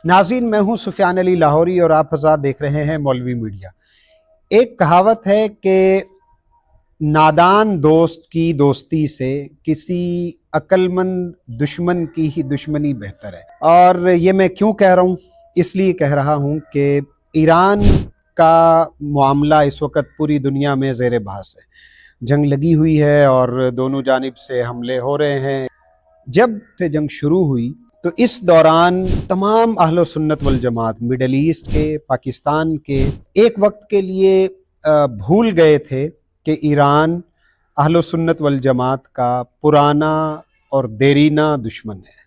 नाज़रीन, मैं हूँ सुफियान अली लाहौरी और आप हज़रात देख रहे हैं मौलवी मीडिया। एक कहावत है कि नादान दोस्त की दोस्ती से किसी अक्लमंद दुश्मन की ही दुश्मनी बेहतर है। और ये मैं क्यों कह रहा हूँ? इसलिए कह रहा हूँ कि ईरान का मामला इस वक्त पूरी दुनिया में ज़ेर बहस है। जंग लगी हुई है और दोनों जानिब से हमले हो रहे हैं। जब से जंग शुरू हुई तो इस दौरान तमाम अहलो सुन्नत वल जमात, मिडल ईस्ट के, पाकिस्तान के, एक वक्त के लिए भूल गए थे कि ईरान अहलो सुन्नत वल जमात का पुराना और देरीना दुश्मन है।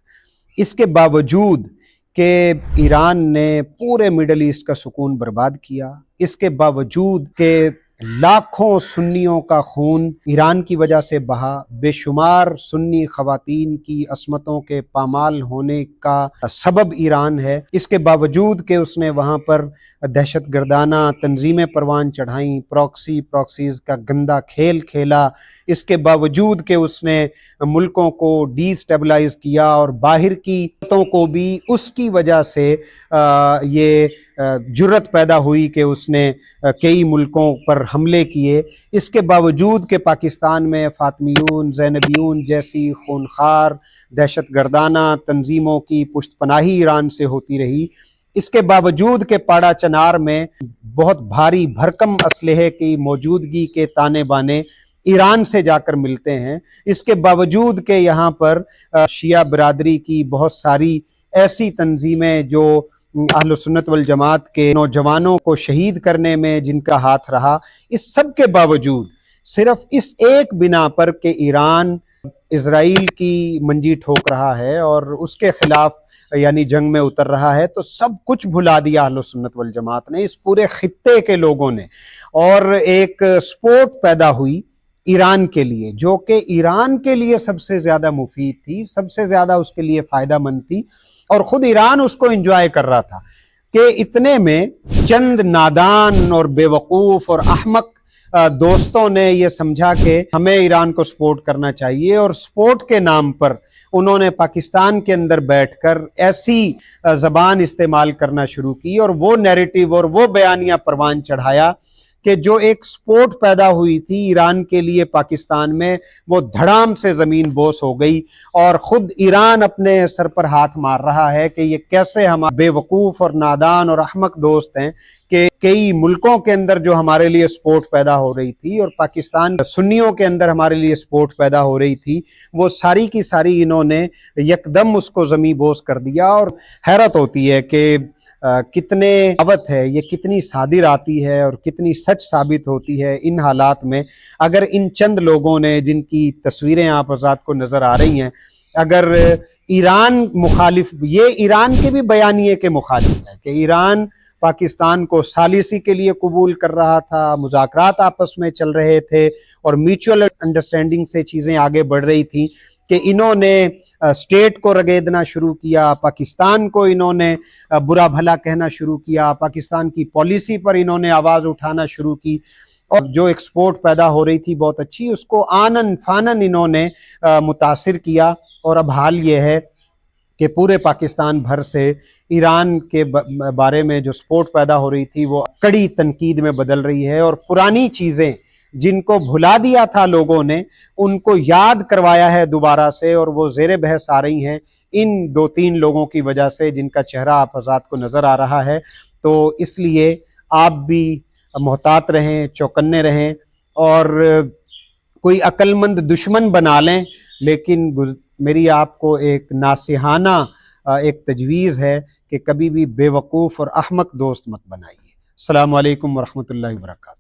इसके बावजूद कि ईरान ने पूरे मिडल ईस्ट का सुकून बर्बाद किया, इसके बावजूद कि लाखों सुन्नियों का खून ईरान की वजह से बहा, बेशुमार सुन्नी ख़वातीन की असमतों के पामाल होने का सबब ईरान है, इसके बावजूद कि उसने वहाँ पर दहशत गर्दाना तंजीमें परवान चढ़ाईं, प्रॉक्सीज़ का गंदा खेल खेला, इसके बावजूद कि उसने मुल्कों को डिस्टेबलाइज़ किया और बाहर की ताकतों को भी उसकी वजह से ये जुर्रत पैदा हुई कि उसने कई मुल्कों पर हमले किए। इसके बावजूद कि पाकिस्तान में फातमियून, ज़ैनबियून जैसी खूनखार दहशत गर्दाना तंजीमों की पुश्त पनाही ईरान से होती रही, इसके बावजूद कि पाड़ा चनार में बहुत भारी भरकम असलहे की मौजूदगी के ताने बाने ईरान से जाकर मिलते हैं, इसके बावजूद कि यहाँ पर शिया बिरादरी की बहुत सारी ऐसी तंजीमें जो अहले सुन्नत वल जमात के नौजवानों को शहीद करने में जिनका हाथ रहा, इस सब के बावजूद सिर्फ इस एक बिना पर कि ईरान इजराइल की मंजी ठोक रहा है और उसके खिलाफ यानी जंग में उतर रहा है, तो सब कुछ भुला दिया अहले सुन्नत वल जमात ने, इस पूरे खित्ते के लोगों ने। और एक स्पोर्ट पैदा हुई ईरान के लिए, जो कि ईरान के लिए सबसे ज़्यादा मुफीद थी, सबसे ज़्यादा उसके लिए फ़ायदा मंद थी और ख़ुद ईरान उसको एंजॉय कर रहा था कि इतने में चंद नादान और बेवकूफ़ और अहमक दोस्तों ने ये समझा कि हमें ईरान को सपोर्ट करना चाहिए और सपोर्ट के नाम पर उन्होंने पाकिस्तान के अंदर बैठकर ऐसी ज़बान इस्तेमाल करना शुरू की और वो नैरेटिव और वो बयानिया परवान चढ़ाया कि जो एक सपोर्ट पैदा हुई थी ईरान के लिए पाकिस्तान में, वो धड़ाम से ज़मीन बोस हो गई और ख़ुद ईरान अपने सर पर हाथ मार रहा है कि ये कैसे हमारे बेवकूफ़ और नादान और अहमक दोस्त हैं कि कई मुल्कों के अंदर जो हमारे लिए सपोर्ट पैदा हो रही थी और पाकिस्तान सुन्नियों के अंदर हमारे लिए सपोर्ट पैदा हो रही थी, वो सारी की सारी इन्होंने यकदम उसको ज़मीन बोस कर दिया। और हैरत होती है कि कितने आवत है, ये कितनी सादिर आती है और कितनी सच साबित होती है इन हालात में। अगर इन चंद लोगों ने, जिनकी तस्वीरें आप हज़रात को नज़र आ रही हैं, अगर ईरान मुखालिफ, ये ईरान के भी बयानिए के मुखालिफ है कि ईरान पाकिस्तान को सालिसी के लिए कबूल कर रहा था, मुज़ाकरात आपस में चल रहे थे और म्यूचुअल अंडरस्टैंडिंग से चीज़ें आगे बढ़ रही थी कि इन्होंने स्टेट को रगेदना शुरू किया, पाकिस्तान को इन्होंने बुरा भला कहना शुरू किया, पाकिस्तान की पॉलिसी पर इन्होंने आवाज़ उठाना शुरू की और जो एक्सपोर्ट पैदा हो रही थी बहुत अच्छी, उसको आनन फानन इन्होंने मुतासिर किया। और अब हाल ये है कि पूरे पाकिस्तान भर से ईरान के बारे में जो सपोर्ट पैदा हो रही थी वो कड़ी तनकीद में बदल रही है और पुरानी चीज़ें जिनको भुला दिया था लोगों ने, उनको याद करवाया है दोबारा से और वो ज़ेरे बहस आ रही हैं इन 2-3 लोगों की वजह से, जिनका चेहरा आप हज़रात को नज़र आ रहा है। तो इसलिए आप भी मोहतात रहें, चौकन्ने रहें और कोई अक्लमंद दुश्मन बना लें, लेकिन मेरी आपको एक नासिहाना एक तजवीज़ है कि कभी भी बेवकूफ़ और अहमक दोस्त मत बनाइए। अस्सलामु अलैकुम व रहमतुल्लाहि व बरकातहू।